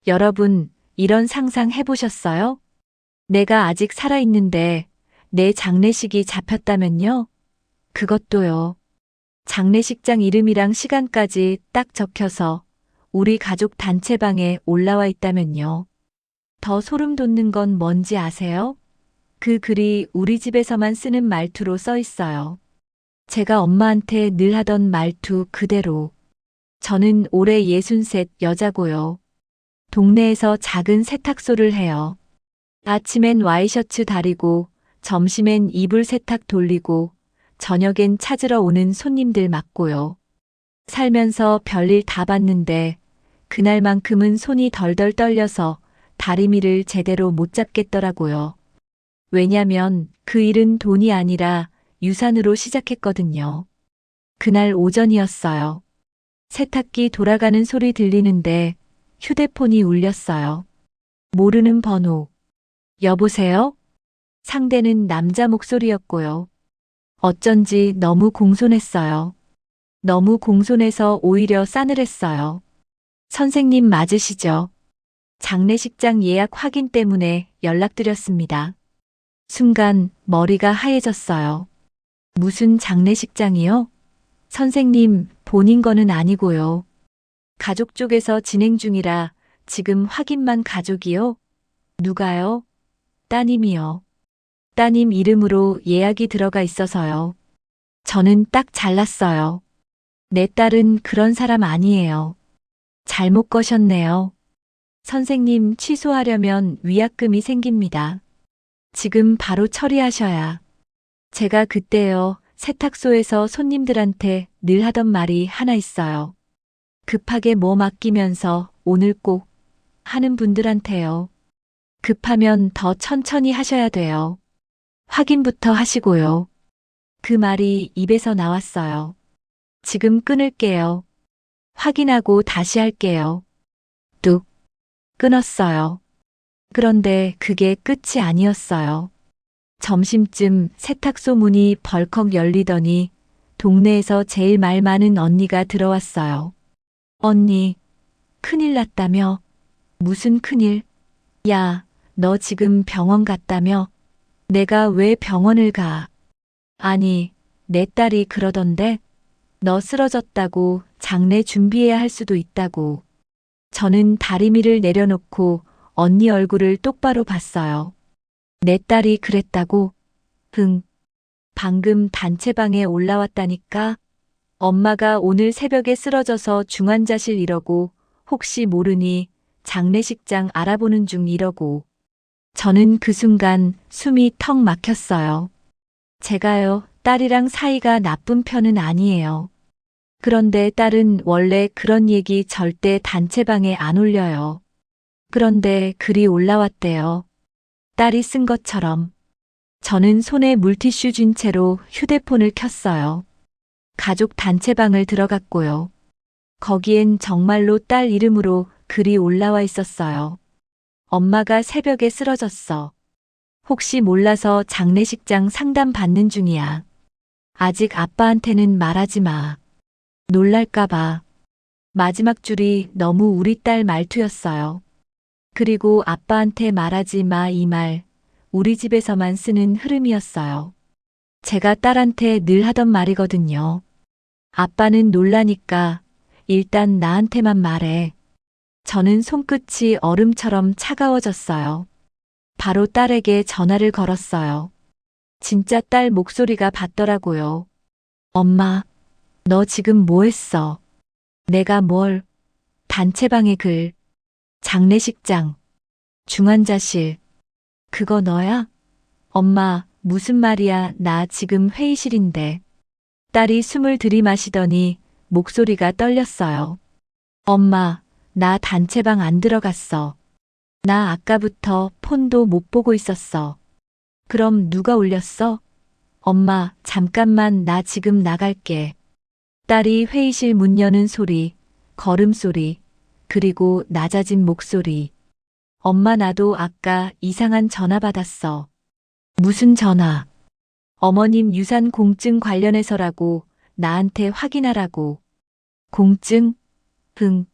여러분, 이런 상상 해보셨어요? 내가 아직 살아있는데 내 장례식이 잡혔다면요? 그것도요. 장례식장 이름이랑 시간까지 딱 적혀서 우리 가족 단체방에 올라와 있다면요. 더 소름 돋는 건 뭔지 아세요? 그 글이 우리 집에서만 쓰는 말투로 써 있어요. 제가 엄마한테 늘 하던 말투 그대로. 저는 올해 63 여자고요. 동네에서 작은 세탁소를 해요. 아침엔 와이셔츠 다리고, 점심엔 이불 세탁 돌리고, 저녁엔 찾으러 오는 손님들 맡고요. 살면서 별일 다 봤는데, 그날만큼은 손이 덜덜 떨려서 다리미를 제대로 못 잡겠더라고요. 왜냐면 그 일은 돈이 아니라 유산으로 시작했거든요. 그날 오전이었어요. 세탁기 돌아가는 소리 들리는데 휴대폰이 울렸어요. 모르는 번호. 여보세요? 상대는 남자 목소리였고요. 어쩐지 너무 공손했어요. 너무 공손해서 오히려 싸늘했어요. 선생님 맞으시죠? 장례식장 예약 확인 때문에 연락드렸습니다. 순간 머리가 하얘졌어요. 무슨 장례식장이요? 선생님, 본인 거는 아니고요. 가족 쪽에서 진행 중이라 지금 확인만 가족이요? 누가요? 따님이요. 따님 이름으로 예약이 들어가 있어서요. 저는 딱 잘랐어요. 내 딸은 그런 사람 아니에요. 잘못 거셨네요. 선생님 취소하려면 위약금이 생깁니다. 지금 바로 처리하셔야. 제가 그때요, 세탁소에서 손님들한테 늘 하던 말이 하나 있어요. 급하게 뭐 맡기면서 오늘 꼭 하는 분들한테요. 급하면 더 천천히 하셔야 돼요. 확인부터 하시고요. 그 말이 입에서 나왔어요. 지금 끊을게요. 확인하고 다시 할게요. 뚝. 끊었어요. 그런데 그게 끝이 아니었어요. 점심쯤 세탁소 문이 벌컥 열리더니 동네에서 제일 말 많은 언니가 들어왔어요. 언니, 큰일 났다며? 무슨 큰일? 야, 너 지금 병원 갔다며? 내가 왜 병원을 가? 아니, 내 딸이 그러던데? 너 쓰러졌다고 장례 준비해야 할 수도 있다고. 저는 다리미를 내려놓고 언니 얼굴을 똑바로 봤어요. 내 딸이 그랬다고? 흥. 방금 단체방에 올라왔다니까? 엄마가 오늘 새벽에 쓰러져서 중환자실 이러고 혹시 모르니 장례식장 알아보는 중 이러고. 저는 그 순간 숨이 턱 막혔어요. 제가요, 딸이랑 사이가 나쁜 편은 아니에요. 그런데 딸은 원래 그런 얘기 절대 단체방에 안 올려요. 그런데 글이 올라왔대요. 딸이 쓴 것처럼. 저는 손에 물티슈 쥔 채로 휴대폰을 켰어요. 가족 단체방을 들어갔고요. 거기엔 정말로 딸 이름으로 글이 올라와 있었어요. 엄마가 새벽에 쓰러졌어. 혹시 몰라서 장례식장 상담 받는 중이야. 아직 아빠한테는 말하지 마. 놀랄까봐. 마지막 줄이 너무 우리 딸 말투였어요. 그리고 아빠한테 말하지 마 이 말, 우리 집에서만 쓰는 흐름이었어요. 제가 딸한테 늘 하던 말이거든요. 아빠는 놀라니까 일단 나한테만 말해. 저는 손끝이 얼음처럼 차가워졌어요. 바로 딸에게 전화를 걸었어요. 진짜 딸 목소리가 받더라고요. 엄마, 너 지금 뭐 했어? 내가 뭘? 단체방의 글, 장례식장, 중환자실. 그거 너야? 엄마, 무슨 말이야? 나 지금 회의실인데. 딸이 숨을 들이마시더니 목소리가 떨렸어요. 엄마, 나 단체방 안 들어갔어. 나 아까부터 폰도 못 보고 있었어. 그럼 누가 올렸어? 엄마, 잠깐만 나 지금 나갈게. 딸이 회의실 문 여는 소리, 걸음소리, 그리고 낮아진 목소리. 엄마 나도 아까 이상한 전화 받았어. 무슨 전화? 어머님 유산 공증 관련해서라고 나한테 확인하라고. 공증? 흥.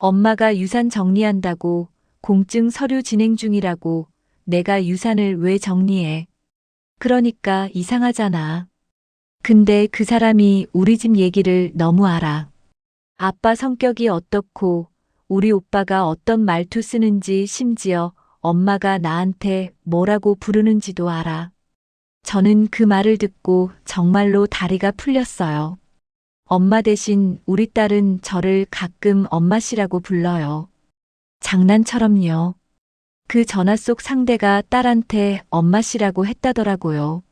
엄마가 유산 정리한다고, 공증 서류 진행 중이라고, 내가 유산을 왜 정리해? 그러니까 이상하잖아. 근데 그 사람이 우리 집 얘기를 너무 알아. 아빠 성격이 어떻고, 우리 오빠가 어떤 말투 쓰는지, 심지어 엄마가 나한테 뭐라고 부르는지도 알아. 저는 그 말을 듣고 정말로 다리가 풀렸어요. 엄마 대신 우리 딸은 저를 가끔 엄마씨라고 불러요. 장난처럼요. 그 전화 속 상대가 딸한테 엄마씨라고 했다더라고요.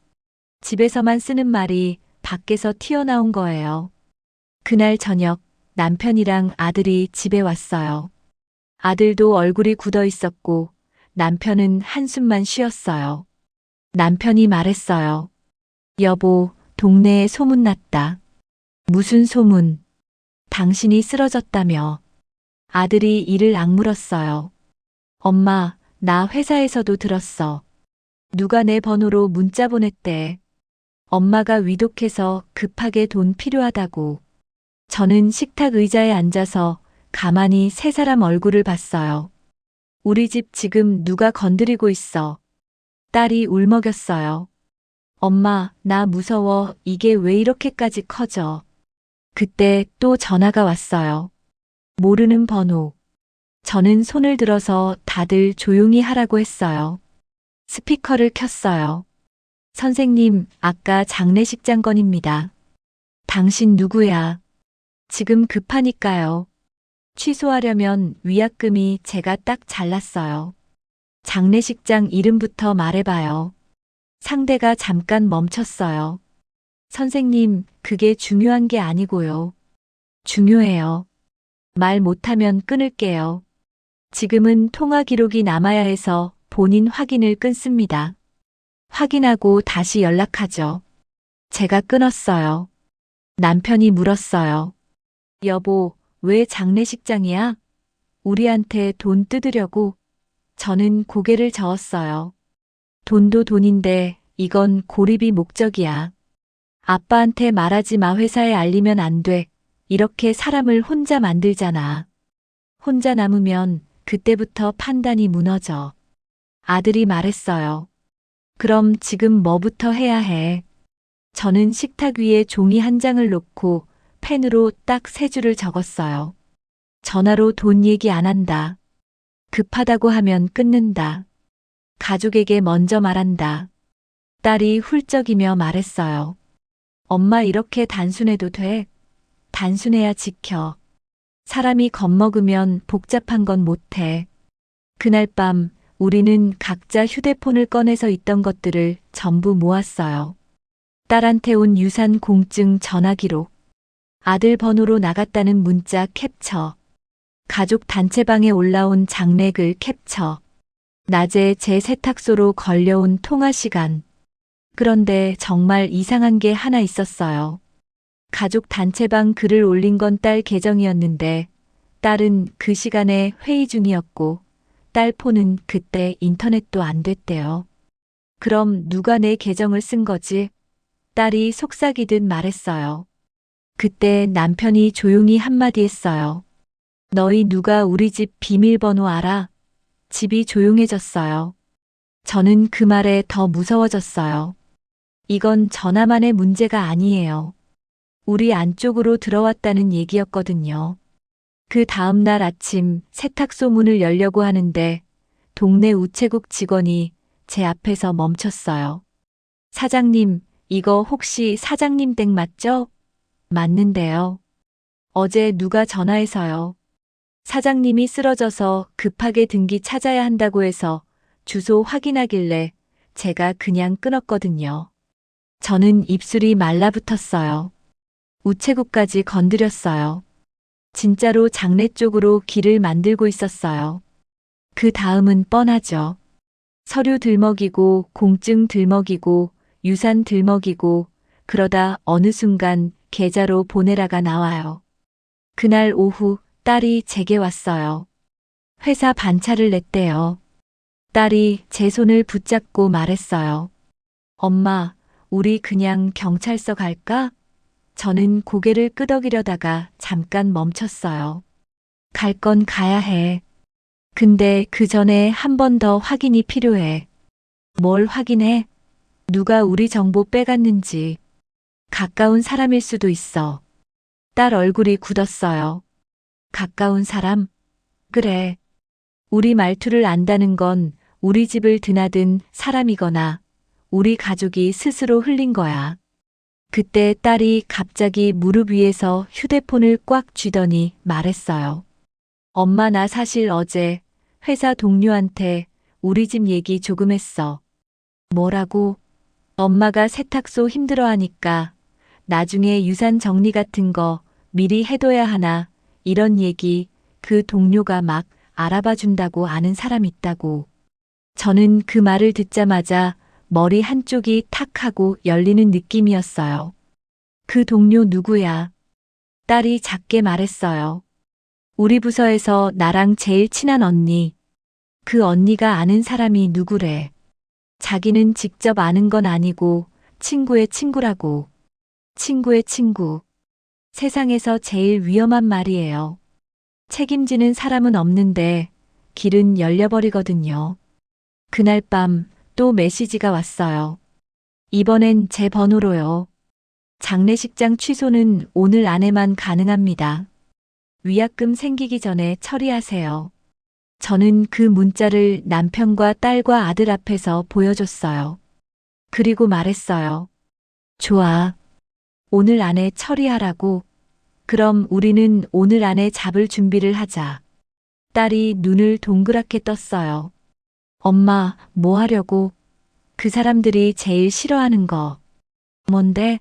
집에서만 쓰는 말이 밖에서 튀어나온 거예요. 그날 저녁 남편이랑 아들이 집에 왔어요. 아들도 얼굴이 굳어 있었고 남편은 한숨만 쉬었어요. 남편이 말했어요. 여보, 동네에 소문났다. 무슨 소문? 당신이 쓰러졌다며. 아들이 이를 악물었어요. 엄마, 나 회사에서도 들었어. 누가 내 번호로 문자 보냈대. 엄마가 위독해서 급하게 돈 필요하다고. 저는 식탁 의자에 앉아서 가만히 세 사람 얼굴을 봤어요. 우리 집 지금 누가 건드리고 있어. 딸이 울먹였어요. 엄마, 나 무서워. 이게 왜 이렇게까지 커져? 그때 또 전화가 왔어요. 모르는 번호. 저는 손을 들어서 다들 조용히 하라고 했어요. 스피커를 켰어요. 선생님, 아까 장례식장 건입니다. 당신 누구야? 지금 급하니까요. 취소하려면 위약금이 제가 딱 잘랐어요. 장례식장 이름부터 말해봐요. 상대가 잠깐 멈췄어요. 선생님, 그게 중요한 게 아니고요. 중요해요. 말 못하면 끊을게요. 지금은 통화 기록이 남아야 해서 본인 확인을 끊습니다. 확인하고 다시 연락하죠. 제가 끊었어요. 남편이 물었어요. 여보, 왜 장례식장이야? 우리한테 돈 뜯으려고? 저는 고개를 저었어요. 돈도 돈인데 이건 고립이 목적이야. 아빠한테 말하지 마. 회사에 알리면 안 돼. 이렇게 사람을 혼자 만들잖아. 혼자 남으면 그때부터 판단이 무너져. 아들이 말했어요. 그럼 지금 뭐부터 해야 해? 저는 식탁 위에 종이 한 장을 놓고 펜으로 딱 세 줄을 적었어요. 전화로 돈 얘기 안 한다. 급하다고 하면 끊는다. 가족에게 먼저 말한다. 딸이 훌쩍이며 말했어요. 엄마 이렇게 단순해도 돼? 단순해야 지켜. 사람이 겁먹으면 복잡한 건 못해. 그날 밤 우리는 각자 휴대폰을 꺼내서 있던 것들을 전부 모았어요. 딸한테 온 유산 공증 전화 기록, 아들 번호로 나갔다는 문자 캡처, 가족 단체방에 올라온 장례글 캡처, 낮에 제 세탁소로 걸려온 통화 시간. 그런데 정말 이상한 게 하나 있었어요. 가족 단체방 글을 올린 건 딸 계정이었는데 딸은 그 시간에 회의 중이었고 딸 폰은 그때 인터넷도 안 됐대요. 그럼 누가 내 계정을 쓴 거지? 딸이 속삭이듯 말했어요. 그때 남편이 조용히 한마디 했어요. 너희 누가 우리 집 비밀번호 알아? 집이 조용해졌어요. 저는 그 말에 더 무서워졌어요. 이건 전화만의 문제가 아니에요. 우리 안쪽으로 들어왔다는 얘기였거든요. 그 다음 날 아침 세탁소 문을 열려고 하는데 동네 우체국 직원이 제 앞에서 멈췄어요. 사장님, 이거 혹시 사장님 댁 맞죠? 맞는데요. 어제 누가 전화해서요. 사장님이 쓰러져서 급하게 등기 찾아야 한다고 해서 주소 확인하길래 제가 그냥 끊었거든요. 저는 입술이 말라붙었어요. 우체국까지 건드렸어요. 진짜로 장례 쪽으로 길을 만들고 있었어요. 그 다음은 뻔하죠. 서류 들먹이고 공증 들먹이고 유산 들먹이고 그러다 어느 순간 계좌로 보내라가 나와요. 그날 오후 딸이 제게 왔어요. 회사 반차를 냈대요. 딸이 제 손을 붙잡고 말했어요. 엄마, 우리 그냥 경찰서 갈까? 저는 고개를 끄덕이려다가 잠깐 멈췄어요. 갈 건 가야 해. 근데 그 전에 한 번 더 확인이 필요해. 뭘 확인해? 누가 우리 정보 빼갔는지. 가까운 사람일 수도 있어. 딸 얼굴이 굳었어요. 가까운 사람? 그래. 우리 말투를 안다는 건 우리 집을 드나든 사람이거나 우리 가족이 스스로 흘린 거야. 그때 딸이 갑자기 무릎 위에서 휴대폰을 꽉 쥐더니 말했어요. 엄마, 나 사실 어제 회사 동료한테 우리 집 얘기 조금 했어. 뭐라고? 엄마가 세탁소 힘들어하니까 나중에 유산 정리 같은 거 미리 해둬야 하나, 이런 얘기. 그 동료가 막 알아봐 준다고 아는 사람 있다고. 저는 그 말을 듣자마자 머리 한쪽이 탁 하고 열리는 느낌이었어요. 그 동료 누구야? 딸이 작게 말했어요. 우리 부서에서 나랑 제일 친한 언니. 그 언니가 아는 사람이 누구래. 자기는 직접 아는 건 아니고 친구의 친구라고. 친구의 친구. 세상에서 제일 위험한 말이에요. 책임지는 사람은 없는데 길은 열려버리거든요. 그날 밤 또 메시지가 왔어요. 이번엔 제 번호로요. 장례식장 취소는 오늘 안에만 가능합니다. 위약금 생기기 전에 처리하세요. 저는 그 문자를 남편과 딸과 아들 앞에서 보여줬어요. 그리고 말했어요. 좋아. 오늘 안에 처리하라고. 그럼 우리는 오늘 안에 잡을 준비를 하자. 딸이 눈을 동그랗게 떴어요. 엄마, 뭐 하려고? 그 사람들이 제일 싫어하는 거. 뭔데?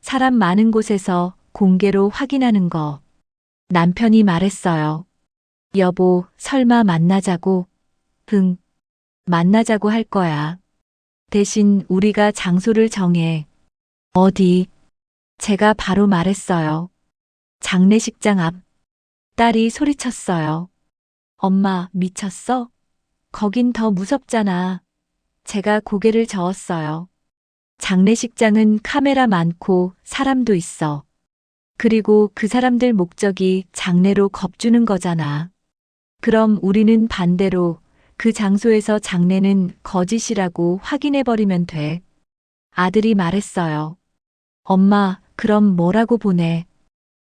사람 많은 곳에서 공개로 확인하는 거. 남편이 말했어요. 여보, 설마 만나자고? 응, 만나자고 할 거야. 대신 우리가 장소를 정해. 어디? 제가 바로 말했어요. 장례식장 앞. 딸이 소리쳤어요. 엄마, 미쳤어? 거긴 더 무섭잖아. 제가 고개를 저었어요. 장례식장은 카메라 많고 사람도 있어. 그리고 그 사람들 목적이 장례로 겁주는 거잖아. 그럼 우리는 반대로 그 장소에서 장례는 거짓이라고 확인해버리면 돼. 아들이 말했어요. 엄마, 그럼 뭐라고 보내?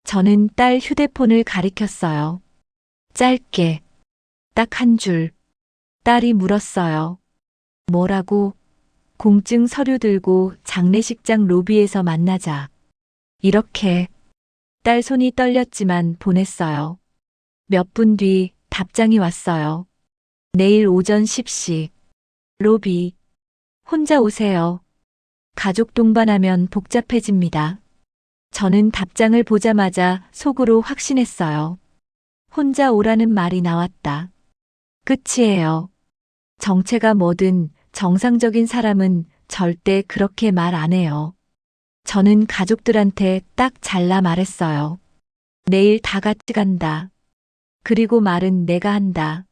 저는 딸 휴대폰을 가리켰어요. 짧게. 딱 한 줄. 딸이 물었어요. 뭐라고? 공증 서류 들고 장례식장 로비에서 만나자. 이렇게. 딸 손이 떨렸지만 보냈어요. 몇 분 뒤 답장이 왔어요. 내일 오전 10시. 로비. 혼자 오세요. 가족 동반하면 복잡해집니다. 저는 답장을 보자마자 속으로 확신했어요. 혼자 오라는 말이 나왔다. 끝이에요. 정체가 뭐든 정상적인 사람은 절대 그렇게 말 안 해요. 저는 가족들한테 딱 잘라 말했어요. 내일 다 같이 간다. 그리고 말은 내가 한다.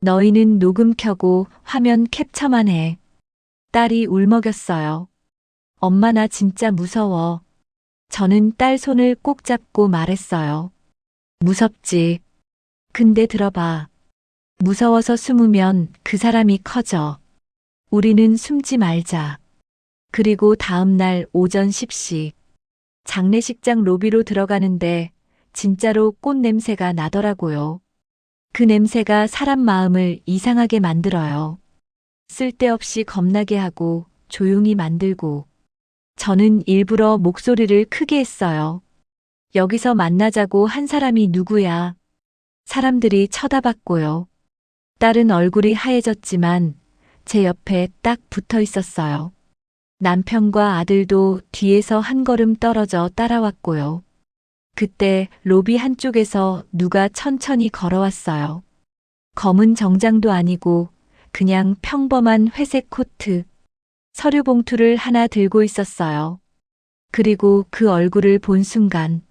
너희는 녹음 켜고 화면 캡처만 해. 딸이 울먹였어요. 엄마, 나 진짜 무서워. 저는 딸 손을 꼭 잡고 말했어요. 무섭지. 근데 들어봐. 무서워서 숨으면 그 사람이 커져. 우리는 숨지 말자. 그리고 다음 날 오전 10시. 장례식장 로비로 들어가는데 진짜로 꽃 냄새가 나더라고요. 그 냄새가 사람 마음을 이상하게 만들어요. 쓸데없이 겁나게 하고 조용히 만들고. 저는 일부러 목소리를 크게 했어요. 여기서 만나자고 한 사람이 누구야? 사람들이 쳐다봤고요. 딸은 얼굴이 하얘졌지만 제 옆에 딱 붙어 있었어요. 남편과 아들도 뒤에서 한 걸음 떨어져 따라왔고요. 그때 로비 한쪽에서 누가 천천히 걸어왔어요. 검은 정장도 아니고 그냥 평범한 회색 코트, 서류 봉투를 하나 들고 있었어요. 그리고 그 얼굴을 본 순간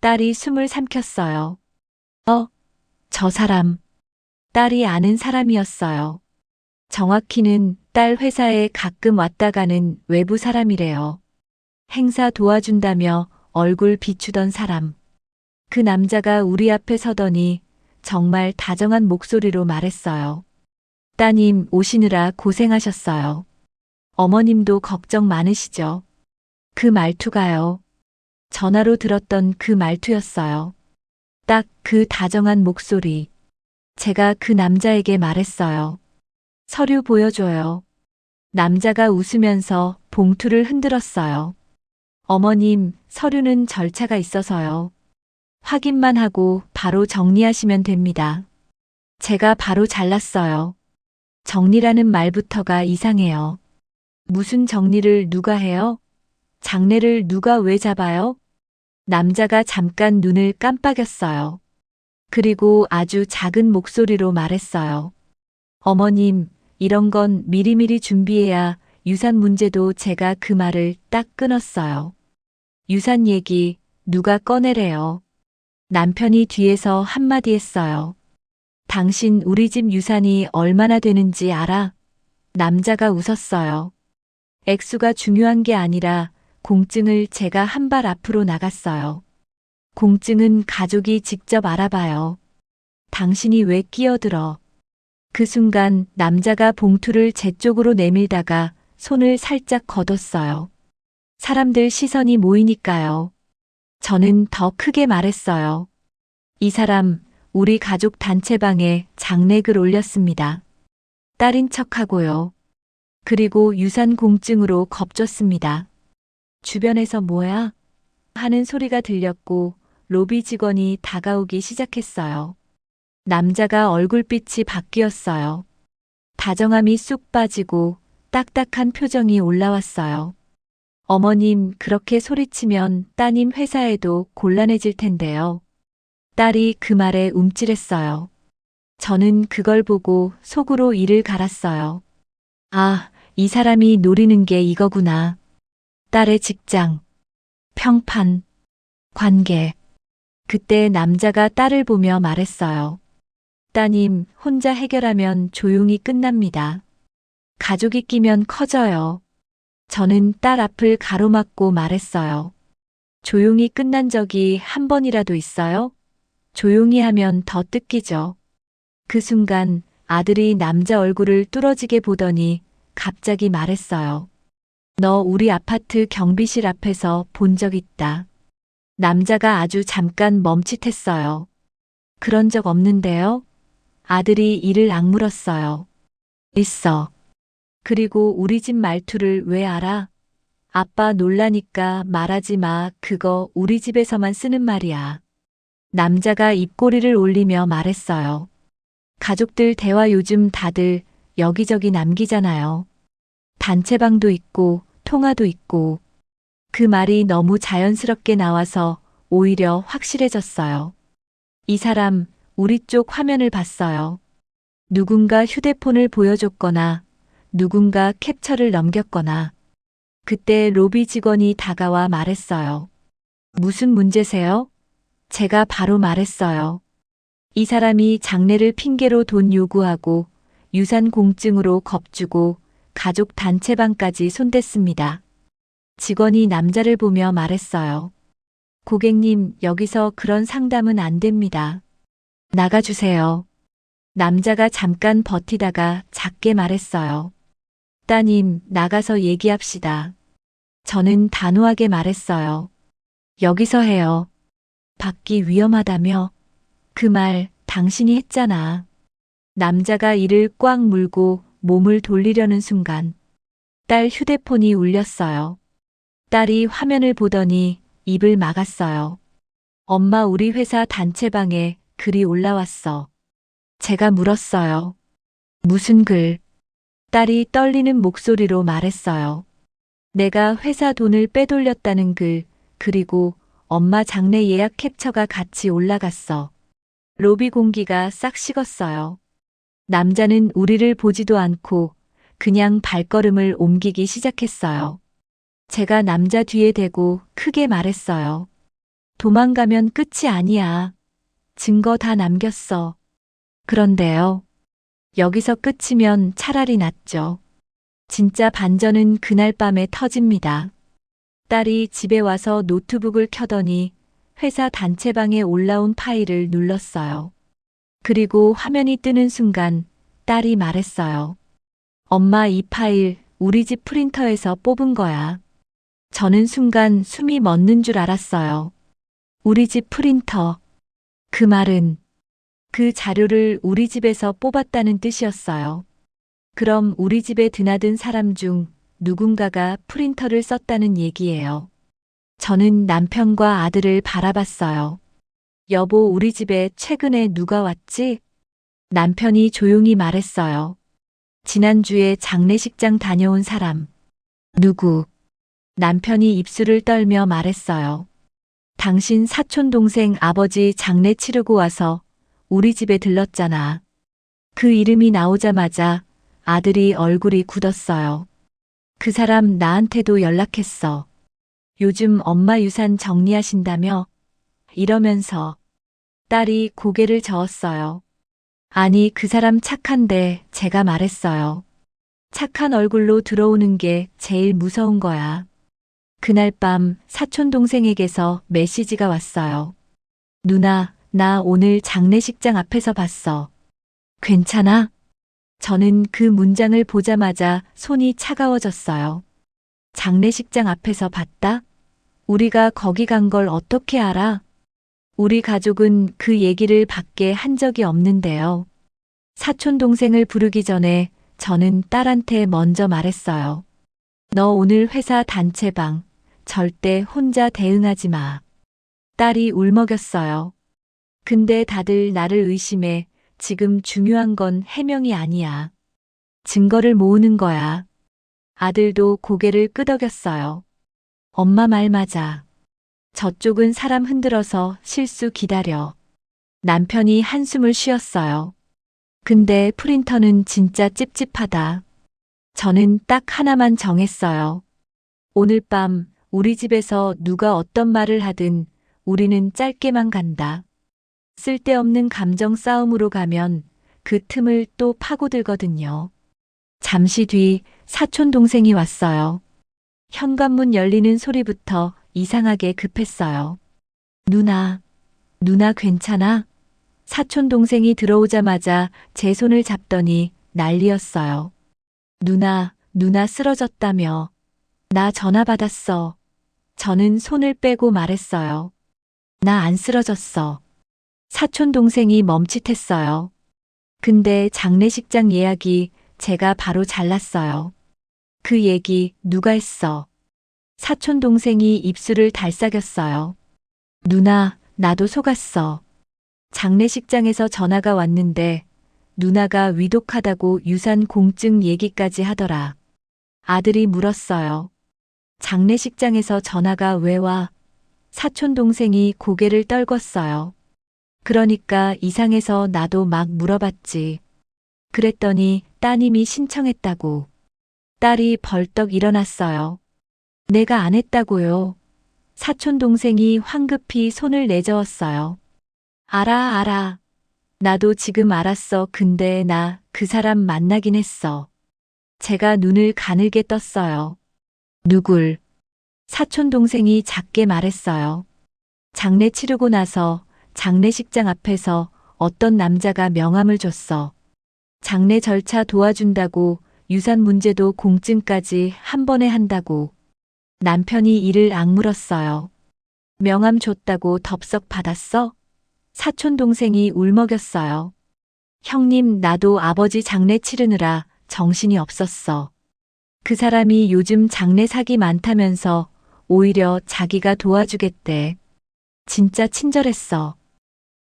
딸이 숨을 삼켰어요. 저 사람. 딸이 아는 사람이었어요. 정확히는 딸 회사에 가끔 왔다 가는 외부 사람이래요. 행사 도와준다며 얼굴 비추던 사람. 그 남자가 우리 앞에 서더니 정말 다정한 목소리로 말했어요. 따님 오시느라 고생하셨어요. 어머님도 걱정 많으시죠? 그 말투가요. 전화로 들었던 그 말투였어요. 딱 그 다정한 목소리. 제가 그 남자에게 말했어요. 서류 보여줘요. 남자가 웃으면서 봉투를 흔들었어요. 어머님, 서류는 절차가 있어서요. 확인만 하고 바로 정리하시면 됩니다. 제가 바로 잘랐어요. 정리라는 말부터가 이상해요. 무슨 정리를 누가 해요? 장례를 누가 왜 잡아요? 남자가 잠깐 눈을 깜빡였어요. 그리고 아주 작은 목소리로 말했어요. 어머님, 이런 건 미리미리 준비해야 유산 문제도. 제가 그 말을 딱 끊었어요. 유산 얘기 누가 꺼내래요. 남편이 뒤에서 한마디 했어요. 당신 우리 집 유산이 얼마나 되는지 알아? 남자가 웃었어요. 액수가 중요한 게 아니라 공증을. 제가 한 발 앞으로 나갔어요. 공증은 가족이 직접 알아봐요. 당신이 왜 끼어들어? 그 순간 남자가 봉투를 제 쪽으로 내밀다가 손을 살짝 걷었어요. 사람들 시선이 모이니까요. 저는 더 크게 말했어요. 이 사람 우리 가족 단체방에 장례글 올렸습니다. 딸인 척하고요. 그리고 유산 공증으로 겁줬습니다. 주변에서 뭐야? 하는 소리가 들렸고 로비 직원이 다가오기 시작했어요. 남자가 얼굴빛이 바뀌었어요. 다정함이 쑥 빠지고 딱딱한 표정이 올라왔어요. 어머님, 그렇게 소리치면 따님 회사에도 곤란해질 텐데요. 딸이 그 말에 움찔했어요. 저는 그걸 보고 속으로 이를 갈았어요. 아, 이 사람이 노리는 게 이거구나. 딸의 직장, 평판, 관계. 그때 남자가 딸을 보며 말했어요. 따님, 혼자 해결하면 조용히 끝납니다. 가족이 끼면 커져요. 저는 딸 앞을 가로막고 말했어요. 조용히 끝난 적이 한 번이라도 있어요? 조용히 하면 더 뜯기죠. 그 순간 아들이 남자 얼굴을 뚫어지게 보더니 갑자기 말했어요. 너 우리 아파트 경비실 앞에서 본 적 있다. 남자가 아주 잠깐 멈칫했어요. 그런 적 없는데요? 아들이 이를 악물었어요. 있어. 그리고 우리 집 말투를 왜 알아? 아빠 놀라니까 말하지 마. 그거 우리 집에서만 쓰는 말이야. 남자가 입꼬리를 올리며 말했어요. 가족들 대화 요즘 다들 여기저기 남기잖아요. 단체방도 있고 통화도 있고. 그 말이 너무 자연스럽게 나와서 오히려 확실해졌어요. 이 사람 우리 쪽 화면을 봤어요. 누군가 휴대폰을 보여줬거나 누군가 캡처를 넘겼거나. 그때 로비 직원이 다가와 말했어요. 무슨 문제세요? 제가 바로 말했어요. 이 사람이 장례를 핑계로 돈 요구하고 유산 공증으로 겁주고 가족 단체방까지 손댔습니다. 직원이 남자를 보며 말했어요. 고객님, 여기서 그런 상담은 안 됩니다. 나가주세요. 남자가 잠깐 버티다가 작게 말했어요. 따님, 나가서 얘기합시다. 저는 단호하게 말했어요. 여기서 해요. 밖이 위험하다며? 그 말 당신이 했잖아. 남자가 이를 꽉 물고 몸을 돌리려는 순간 딸 휴대폰이 울렸어요. 딸이 화면을 보더니 입을 막았어요. 엄마, 우리 회사 단체방에 글이 올라왔어. 제가 물었어요. 무슨 글? 딸이 떨리는 목소리로 말했어요. 내가 회사 돈을 빼돌렸다는 글, 그리고 엄마 장례 예약 캡처가 같이 올라갔어. 로비 공기가 싹 식었어요. 남자는 우리를 보지도 않고 그냥 발걸음을 옮기기 시작했어요. 제가 남자 뒤에 대고 크게 말했어요. 도망가면 끝이 아니야. 증거 다 남겼어. 그런데요. 여기서 끝이면 차라리 낫죠. 진짜 반전은 그날 밤에 터집니다. 딸이 집에 와서 노트북을 켜더니 회사 단체방에 올라온 파일을 눌렀어요. 그리고 화면이 뜨는 순간 딸이 말했어요. 엄마, 이 파일 우리 집 프린터에서 뽑은 거야. 저는 순간 숨이 멎는 줄 알았어요. 우리 집 프린터. 그 말은 그 자료를 우리 집에서 뽑았다는 뜻이었어요. 그럼 우리 집에 드나든 사람 중 누군가가 프린터를 썼다는 얘기예요. 저는 남편과 아들을 바라봤어요. 여보, 우리 집에 최근에 누가 왔지? 남편이 조용히 말했어요. 지난주에 장례식장 다녀온 사람. 누구? 남편이 입술을 떨며 말했어요. 당신 사촌 동생 아버지 장례 치르고 와서 우리 집에 들렀잖아. 그 이름이 나오자마자 아들이 얼굴이 굳었어요. 그 사람 나한테도 연락했어. 요즘 엄마 유산 정리하신다며? 이러면서 딸이 고개를 저었어요. 아니, 그 사람 착한데 제가 말했어요. 착한 얼굴로 들어오는 게 제일 무서운 거야. 그날 밤 사촌 동생에게서 메시지가 왔어요. 누나, 나 오늘 장례식장 앞에서 봤어. 괜찮아? 저는 그 문장을 보자마자 손이 차가워졌어요. 장례식장 앞에서 봤다? 우리가 거기 간 걸 어떻게 알아? 우리 가족은 그 얘기를 밖에 한 적이 없는데요. 사촌 동생을 부르기 전에 저는 딸한테 먼저 말했어요. 너 오늘 회사 단체방 절대 혼자 대응하지 마. 딸이 울먹였어요. 근데 다들 나를 의심해. 지금 중요한 건 해명이 아니야. 증거를 모으는 거야. 아들도 고개를 끄덕였어요. 엄마 말 맞아. 저쪽은 사람 흔들어서 실수 기다려. 남편이 한숨을 쉬었어요. 근데 프린터는 진짜 찝찝하다. 저는 딱 하나만 정했어요. 오늘 밤 우리 집에서 누가 어떤 말을 하든 우리는 짧게만 간다. 쓸데없는 감정 싸움으로 가면 그 틈을 또 파고들거든요. 잠시 뒤 사촌 동생이 왔어요. 현관문 열리는 소리부터 이상하게 급했어요. 누나, 누나 괜찮아? 사촌 동생이 들어오자마자 제 손을 잡더니 난리였어요. 누나 쓰러졌다며. 나 전화 받았어. 저는 손을 빼고 말했어요. 나 안 쓰러졌어. 사촌 동생이 멈칫했어요. 근데 장례식장 예약이 제가 바로 잘랐어요. 그 얘기 누가 했어? 사촌 동생이 입술을 달싹였어요. 누나, 나도 속았어. 장례식장에서 전화가 왔는데 누나가 위독하다고 유산 공증 얘기까지 하더라. 아들이 물었어요. 장례식장에서 전화가 왜 와? 사촌 동생이 고개를 떨궜어요. 그러니까 이상해서 나도 막 물어봤지. 그랬더니 따님이 신청했다고. 딸이 벌떡 일어났어요. 내가 안 했다고요. 사촌 동생이 황급히 손을 내저었어요. 알아. 나도 지금 알았어. 근데 나 그 사람 만나긴 했어. 제가 눈을 가늘게 떴어요. 누굴? 사촌 동생이 작게 말했어요. 장례 치르고 나서 장례식장 앞에서 어떤 남자가 명함을 줬어. 장례 절차 도와준다고, 유산 문제도 공증까지 한 번에 한다고. 남편이 이를 악물었어요. 명함 줬다고 덥석 받았어? 사촌 동생이 울먹였어요. 형님, 나도 아버지 장례 치르느라 정신이 없었어. 그 사람이 요즘 장례 사기 많다면서 오히려 자기가 도와주겠대. 진짜 친절했어.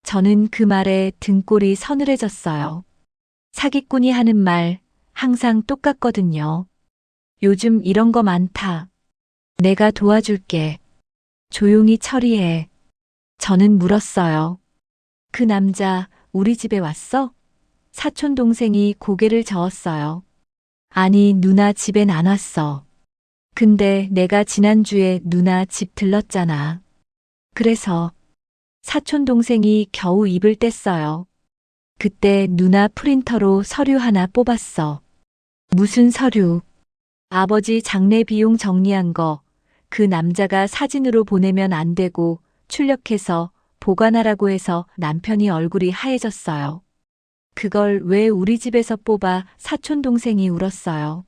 저는 그 말에 등골이 서늘해졌어요. 사기꾼이 하는 말 항상 똑같거든요. 요즘 이런 거 많다. 내가 도와줄게. 조용히 처리해. 저는 물었어요. 그 남자 우리 집에 왔어? 사촌 동생이 고개를 저었어요. 아니, 누나 집엔 안 왔어. 근데 내가 지난주에 누나 집 들렀잖아. 그래서 사촌 동생이 겨우 입을 뗐어요. 그때 누나 프린터로 서류 하나 뽑았어. 무슨 서류? 아버지 장례 비용 정리한 거. 그 남자가 사진으로 보내면 안 되고 출력해서 보관하라고 해서 남편이 얼굴이 하얘졌어요. 그걸 왜 우리 집에서 뽑아? 사촌 동생이 울었어요.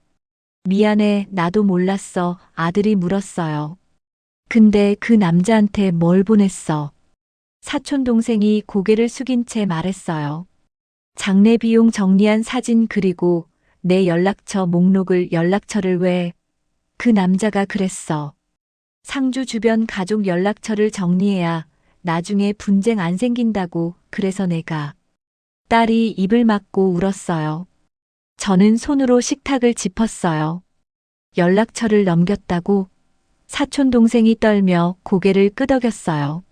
미안해, 나도 몰랐어. 아들이 물었어요. 근데 그 남자한테 뭘 보냈어? 사촌 동생이 고개를 숙인 채 말했어요. 장례 비용 정리한 사진 그리고 내 연락처 목록을 연락처를 왜? 그 남자가 그랬어. 상주 주변 가족 연락처를 정리해야 나중에 분쟁 안 생긴다고. 그래서 내가. 딸이 입을 막고 울었어요. 저는 손으로 식탁을 짚었어요. 연락처를 넘겼다고? 사촌 동생이 떨며 고개를 끄덕였어요.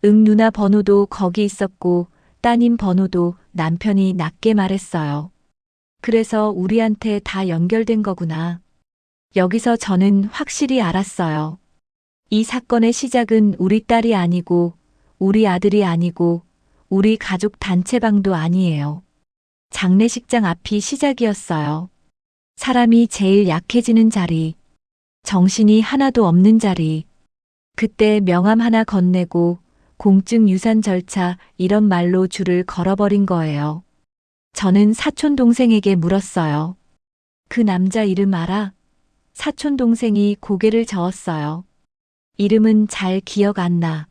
응, 누나 번호도 거기 있었고 따님 번호도. 남편이 낮게 말했어요. 그래서 우리한테 다 연결된 거구나. 여기서 저는 확실히 알았어요. 이 사건의 시작은 우리 딸이 아니고 우리 아들이 아니고 우리 가족 단체방도 아니에요. 장례식장 앞이 시작이었어요. 사람이 제일 약해지는 자리, 정신이 하나도 없는 자리. 그때 명함 하나 건네고 공증 유산 절차 이런 말로 줄을 걸어버린 거예요. 저는 사촌 동생에게 물었어요. 그 남자 이름 알아? 사촌 동생이 고개를 저었어요. 이름은 잘 기억 안 나.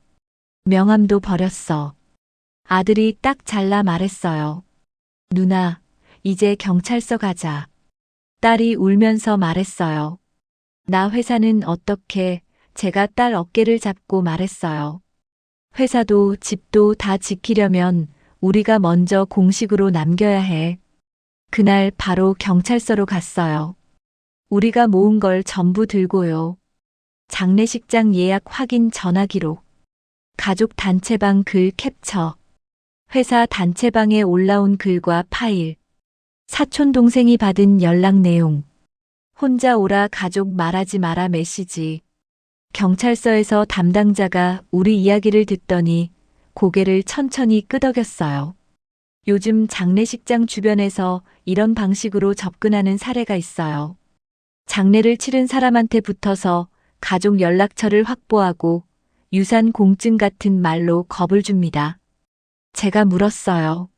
명함도 버렸어. 아들이 딱 잘라 말했어요. 누나, 이제 경찰서 가자. 딸이 울면서 말했어요. 나 회사는 어떻게? 제가 딸 어깨를 잡고 말했어요. 회사도 집도 다 지키려면 우리가 먼저 공식으로 남겨야 해. 그날 바로 경찰서로 갔어요. 우리가 모은 걸 전부 들고요. 장례식장 예약 확인 전화 기록, 가족 단체방 글 캡처, 회사 단체방에 올라온 글과 파일, 사촌 동생이 받은 연락 내용, 혼자 오라 가족 말하지 마라 메시지. 경찰서에서 담당자가 우리 이야기를 듣더니 고개를 천천히 끄덕였어요. 요즘 장례식장 주변에서 이런 방식으로 접근하는 사례가 있어요. 장례를 치른 사람한테 붙어서 가족 연락처를 확보하고 유산 공증 같은 말로 겁을 줍니다. 제가 물었어요.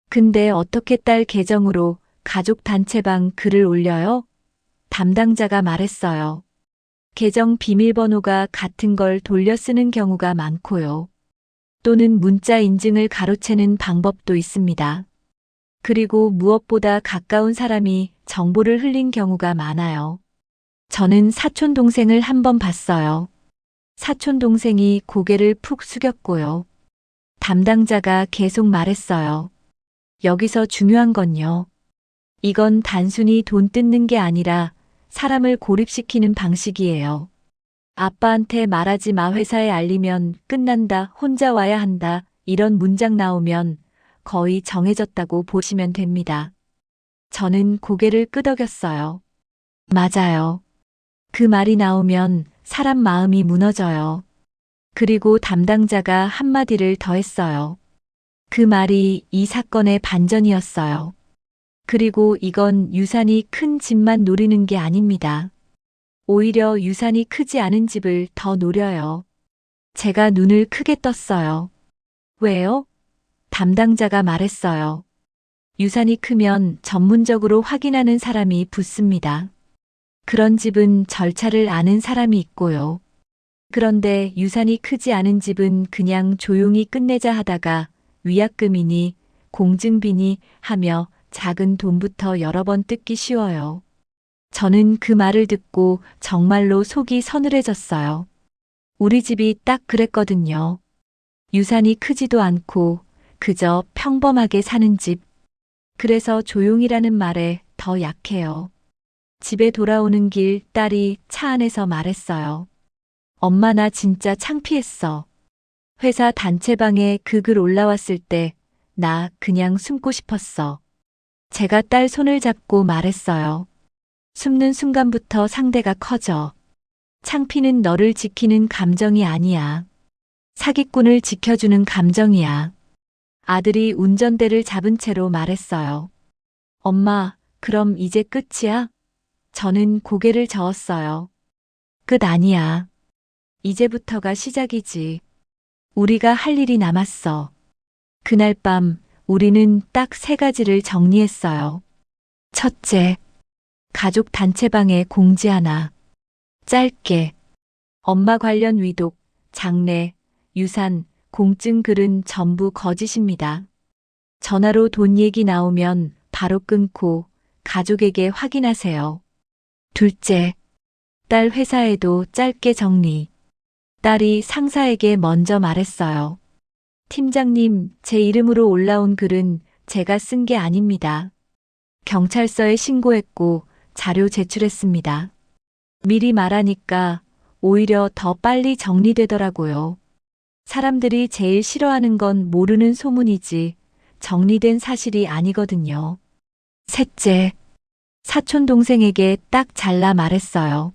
근데 어떻게 딸 계정으로 가족 단체방 글을 올려요? 담당자가 말했어요. 계정 비밀번호가 같은 걸 돌려 쓰는 경우가 많고요. 또는 문자 인증을 가로채는 방법도 있습니다. 그리고 무엇보다 가까운 사람이 정보를 흘린 경우가 많아요. 저는 사촌 동생을 한번 봤어요. 사촌 동생이 고개를 푹 숙였고요. 담당자가 계속 말했어요. 여기서 중요한 건요. 이건 단순히 돈 뜯는 게 아니라 사람을 고립시키는 방식이에요. 아빠한테 말하지 마, 회사에 알리면 끝난다, 혼자 와야 한다, 이런 문장 나오면 거의 정해졌다고 보시면 됩니다. 저는 고개를 끄덕였어요. 맞아요. 그 말이 나오면 사람 마음이 무너져요. 그리고 담당자가 한마디를 더 했어요. 그 말이 이 사건의 반전이었어요. 그리고 이건 유산이 큰 집만 노리는 게 아닙니다. 오히려 유산이 크지 않은 집을 더 노려요. 제가 눈을 크게 떴어요. 왜요? 담당자가 말했어요. 유산이 크면 전문적으로 확인하는 사람이 붙습니다. 그런 집은 절차를 아는 사람이 있고요. 그런데 유산이 크지 않은 집은 그냥 조용히 끝내자 하다가 위약금이니 공증비니 하며 작은 돈부터 여러 번 뜯기 쉬워요. 저는 그 말을 듣고 정말로 속이 서늘해졌어요. 우리 집이 딱 그랬거든요. 유산이 크지도 않고 그저 평범하게 사는 집. 그래서 조용이라는 말에 더 약해요. 집에 돌아오는 길 딸이 차 안에서 말했어요. 엄마, 나 진짜 창피했어. 회사 단체방에 그 글 올라왔을 때 나 그냥 숨고 싶었어. 제가 딸 손을 잡고 말했어요. 숨는 순간부터 상대가 커져. 창피는 너를 지키는 감정이 아니야. 사기꾼을 지켜주는 감정이야. 아들이 운전대를 잡은 채로 말했어요. 엄마, 그럼 이제 끝이야? 저는 고개를 저었어요. 끝 아니야. 이제부터가 시작이지. 우리가 할 일이 남았어. 그날 밤 우리는 딱 3가지를 정리했어요. 첫째, 가족 단체방에 공지 하나. 짧게. 엄마 관련 위독, 장례, 유산, 공증 글은 전부 거짓입니다. 전화로 돈 얘기 나오면 바로 끊고 가족에게 확인하세요. 둘째, 딸 회사에도 짧게 정리. 딸이 상사에게 먼저 말했어요. 팀장님, 제 이름으로 올라온 글은 제가 쓴 게 아닙니다. 경찰서에 신고했고 자료 제출했습니다. 미리 말하니까 오히려 더 빨리 정리되더라고요. 사람들이 제일 싫어하는 건 모르는 소문이지 정리된 사실이 아니거든요. 셋째, 사촌 동생에게 딱 잘라 말했어요.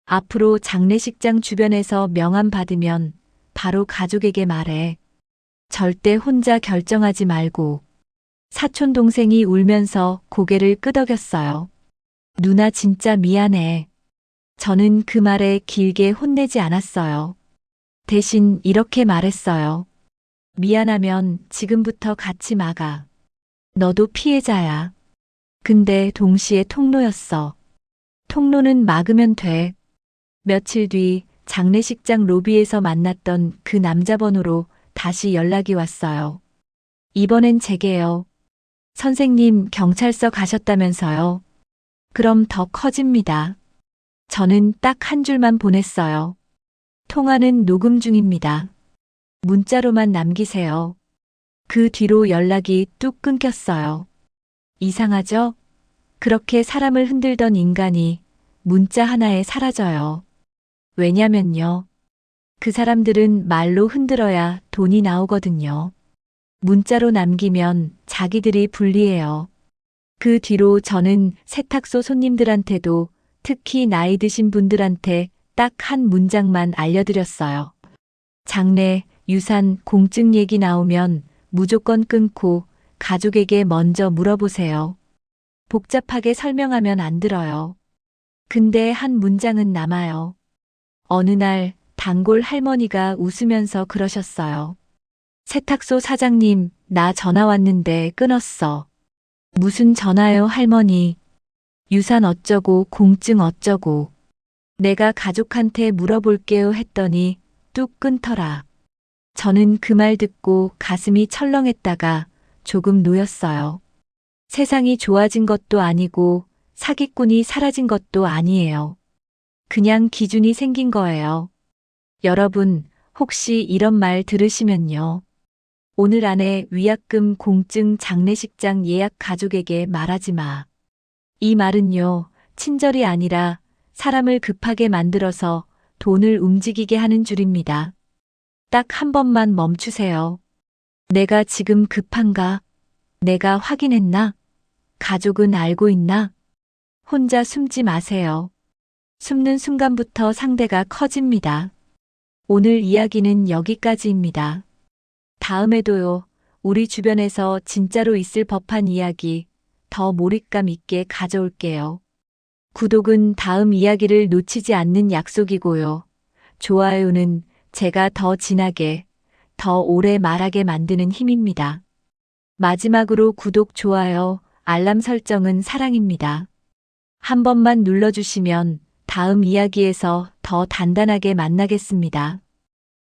앞으로 장례식장 주변에서 명함 받으면 바로 가족에게 말해. 절대 혼자 결정하지 말고. 사촌 동생이 울면서 고개를 끄덕였어요. 누나 진짜 미안해. 저는 그 말에 길게 혼내지 않았어요. 대신 이렇게 말했어요. 미안하면 지금부터 같이 막아. 너도 피해자야. 근데 동시에 통로였어. 통로는 막으면 돼. 며칠 뒤 장례식장 로비에서 만났던 그 남자 번호로 다시 연락이 왔어요. 이번엔 제게요. 선생님 경찰서 가셨다면서요. 그럼 더 커집니다. 저는 딱 한 줄만 보냈어요. 통화는 녹음 중입니다. 문자로만 남기세요. 그 뒤로 연락이 뚝 끊겼어요. 이상하죠? 그렇게 사람을 흔들던 인간이 문자 하나에 사라져요. 왜냐면요. 그 사람들은 말로 흔들어야 돈이 나오거든요. 문자로 남기면 자기들이 불리해요. 그 뒤로 저는 세탁소 손님들한테도 특히 나이 드신 분들한테 딱 한 문장만 알려드렸어요. 장례, 유산, 공증 얘기 나오면 무조건 끊고 가족에게 먼저 물어보세요. 복잡하게 설명하면 안 들어요. 근데 한 문장은 남아요. 어느 날 단골 할머니가 웃으면서 그러셨어요. 세탁소 사장님, 나 전화 왔는데 끊었어. 무슨 전화요, 할머니? 유산 어쩌고 공증 어쩌고. 내가 가족한테 물어볼게요 했더니 뚝 끊더라. 저는 그 말 듣고 가슴이 철렁했다가 조금 놓였어요. 세상이 좋아진 것도 아니고 사기꾼이 사라진 것도 아니에요. 그냥 기준이 생긴 거예요. 여러분, 혹시 이런 말 들으시면요. 오늘 안에 위약금 공증 장례식장 예약 가족에게 말하지 마. 이 말은요, 친절이 아니라 사람을 급하게 만들어서 돈을 움직이게 하는 줄입니다. 딱 한 번만 멈추세요. 내가 지금 급한가? 내가 확인했나? 가족은 알고 있나? 혼자 숨지 마세요. 숨는 순간부터 상대가 커집니다. 오늘 이야기는 여기까지입니다. 다음에도요, 우리 주변에서 진짜로 있을 법한 이야기 더 몰입감 있게 가져올게요. 구독은 다음 이야기를 놓치지 않는 약속이고요. 좋아요는 제가 더 진하게, 더 오래 말하게 만드는 힘입니다. 마지막으로 구독, 좋아요, 알람 설정은 사랑입니다. 한 번만 눌러주시면 다음 이야기에서 더 단단하게 만나겠습니다.